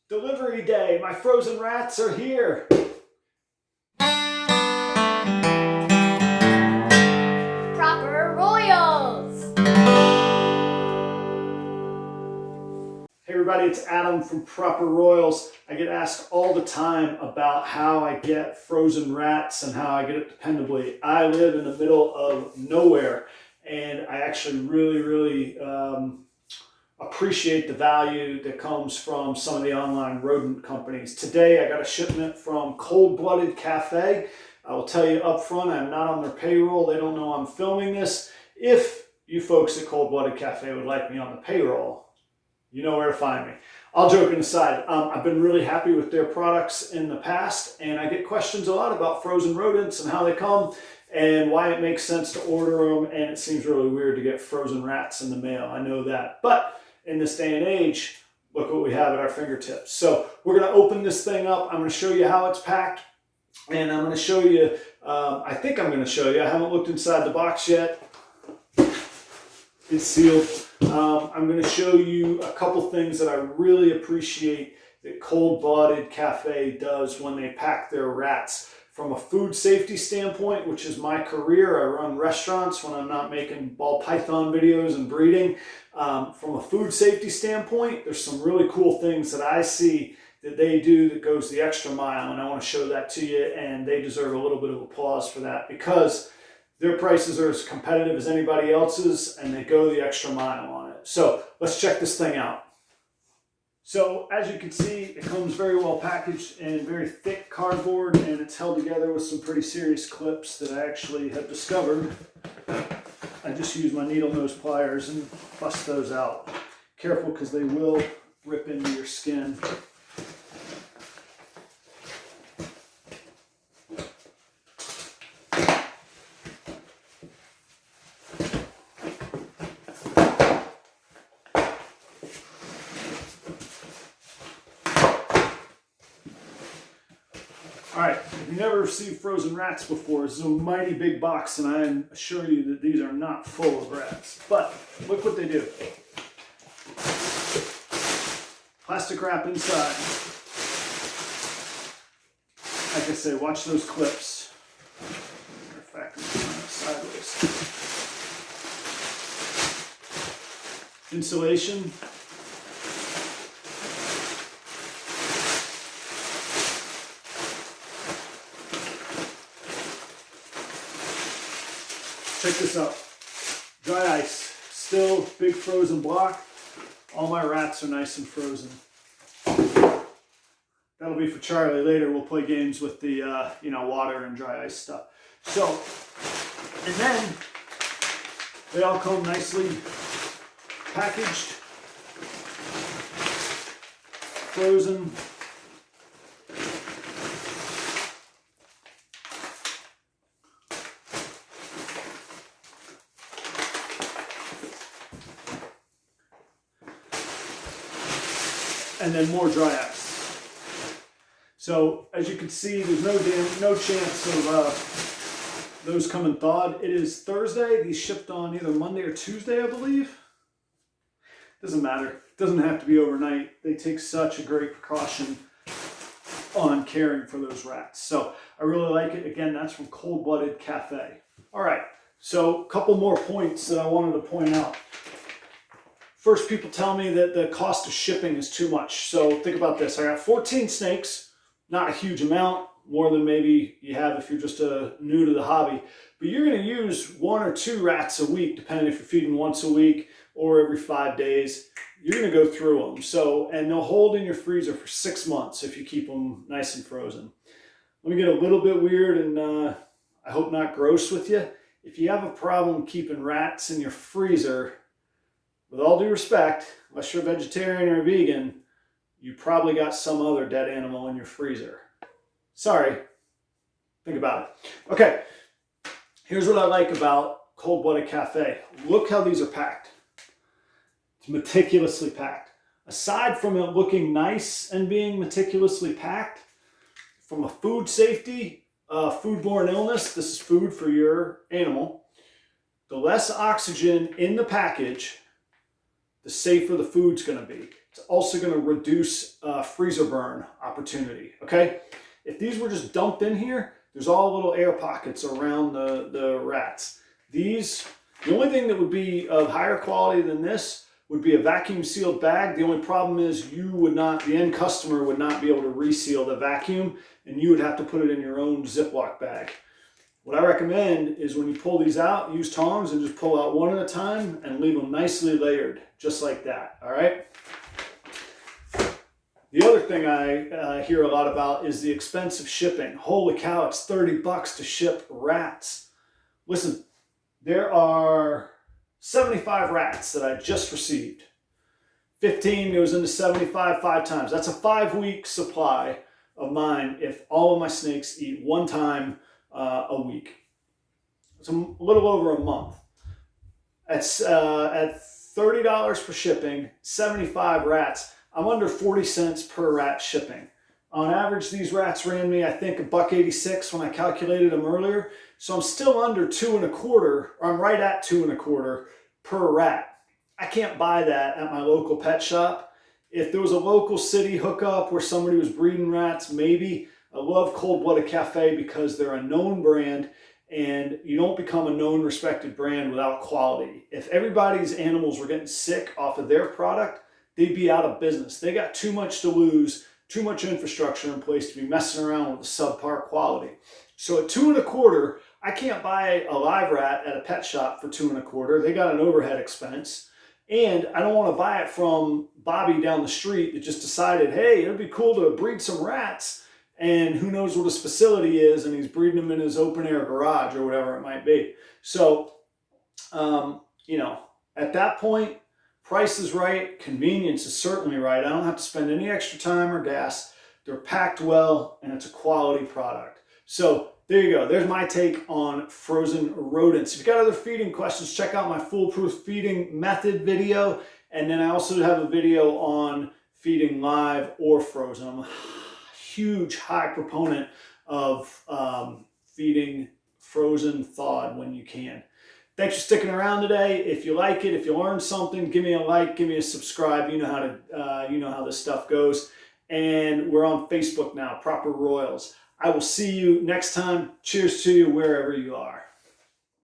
Delivery day, my frozen rats are here. Proper Royals. Hey everybody, it's Adam from Proper Royals. I get asked all the time about how I get frozen rats and how I get it dependably. I live in the middle of nowhere, and I actually really appreciate the value that comes from some of the online rodent companies. Today I got a shipment from Cold-Blooded Cafe. I will tell you up front, I'm not on their payroll. They don't know I'm filming this. If you folks at Cold-Blooded Cafe would like me on the payroll, you know where to find me. All joking aside, I've been really happy with their products in the past, and I get questions a lot about frozen rodents and how they come and why it makes sense to order them, and it seems really weird to get frozen rats in the mail. I know that, but in this day and age, look what we have at our fingertips. So we're going to open this thing up. I'm going to show you how it's packed, and I'm going to show you, I think I'm going to show you, I haven't looked inside the box yet. It's sealed. I'm going to show you a couple things that I really appreciate that Cold-Blooded Cafe does when they pack their rats. From a food safety standpoint, which is my career, I run restaurants when I'm not making ball python videos and breeding. From a food safety standpoint, there's some really cool things that I see that they do that goes the extra mile, and I want to show that to you, and they deserve a little bit of applause for that because their prices are as competitive as anybody else's, and they go the extra mile on it. So let's check this thing out. So as you can see, it comes very well packaged in very thick cardboard, and it's held together with some pretty serious clips that I actually have discovered. I just use my needle nose pliers and bust those out. Careful, because they will rip into your skin. All right, if you've never received frozen rats before, this is a mighty big box, and I assure you that these are not full of rats. But look what they do. Plastic wrap inside. Like I say, watch those clips. Matter of fact, I'm going sideways. Insulation. Check this out. Dry ice. Still big frozen block. All my rats are nice and frozen. That'll be for Charlie later. We'll play games with the water and dry ice stuff. So, and then they all come nicely packaged, frozen. And then more dry ice. So as you can see, there's no chance of those coming thawed. It is Thursday. These shipped on either Monday or Tuesday, I believe. Doesn't matter. It doesn't have to be overnight. They take such a great precaution on caring for those rats. So I really like it. Again, that's from Cold-Blooded Cafe. All right. So a couple more points that I wanted to point out. First, people tell me that the cost of shipping is too much. So think about this. I got 14 snakes, not a huge amount, more than maybe you have if you're just new to the hobby. But you're going to use 1 or 2 rats a week, depending if you're feeding once a week or every 5 days. You're going to go through them. So, and they'll hold in your freezer for 6 months if you keep them nice and frozen. Let me get a little bit weird and I hope not gross with you. If you have a problem keeping rats in your freezer, with all due respect, unless you're a vegetarian or a vegan, you probably got some other dead animal in your freezer. Sorry. Think about it. Okay. Here's what I like about Cold-Blooded Cafe. Look how these are packed. It's meticulously packed. Aside from it looking nice and being meticulously packed, from a food safety, foodborne illness, this is food for your animal. The less oxygen in the package, the safer the food's going to be. It's also going to reduce freezer burn opportunity, okay? If these were just dumped in here, there's all little air pockets around the rats. These, the only thing that would be of higher quality than this would be a vacuum sealed bag. The only problem is you would not, the end customer would not be able to reseal the vacuum, and you would have to put it in your own Ziploc bag. What I recommend is when you pull these out, use tongs and just pull out one at a time and leave them nicely layered, just like that, all right? The other thing I hear a lot about is the expense of shipping. Holy cow, it's 30 bucks to ship rats. Listen, there are 75 rats that I just received. 15 goes into 75 5 times. That's a 5-week supply of mine if all of my snakes eat one time a week. It's a little over a month. At $30 for shipping, 75 rats, I'm under 40 cents per rat shipping. On average, these rats ran me, I think, $1.86 when I calculated them earlier. So I'm still under 2 1/4, or I'm right at 2 1/4 per rat. I can't buy that at my local pet shop. If there was a local city hookup where somebody was breeding rats, maybe. I love Cold Blooded Cafe because they're a known brand, and you don't become a known, respected brand without quality. If everybody's animals were getting sick off of their product, they'd be out of business. They got too much to lose, too much infrastructure in place to be messing around with the subpar quality. So at 2 1/4, I can't buy a live rat at a pet shop for 2 1/4. They got an overhead expense. And I don't want to buy it from Bobby down the street that just decided, hey, it'd be cool to breed some rats. And who knows what his facility is, and he's breeding them in his open air garage or whatever it might be. So, you know, at that point, price is right, convenience is certainly right. I don't have to spend any extra time or gas. They're packed well, and it's a quality product. So there you go. There's my take on frozen rodents. If you've got other feeding questions, check out my foolproof feeding method video. And then I also have a video on feeding live or frozen. I'm a huge, high proponent of feeding frozen thawed when you can. Thanks for sticking around today. If you like it, if you learned something, give me a like, give me a subscribe. You know how this stuff goes. And we're on Facebook now, Proper Royals. I will see you next time. Cheers to you wherever you are.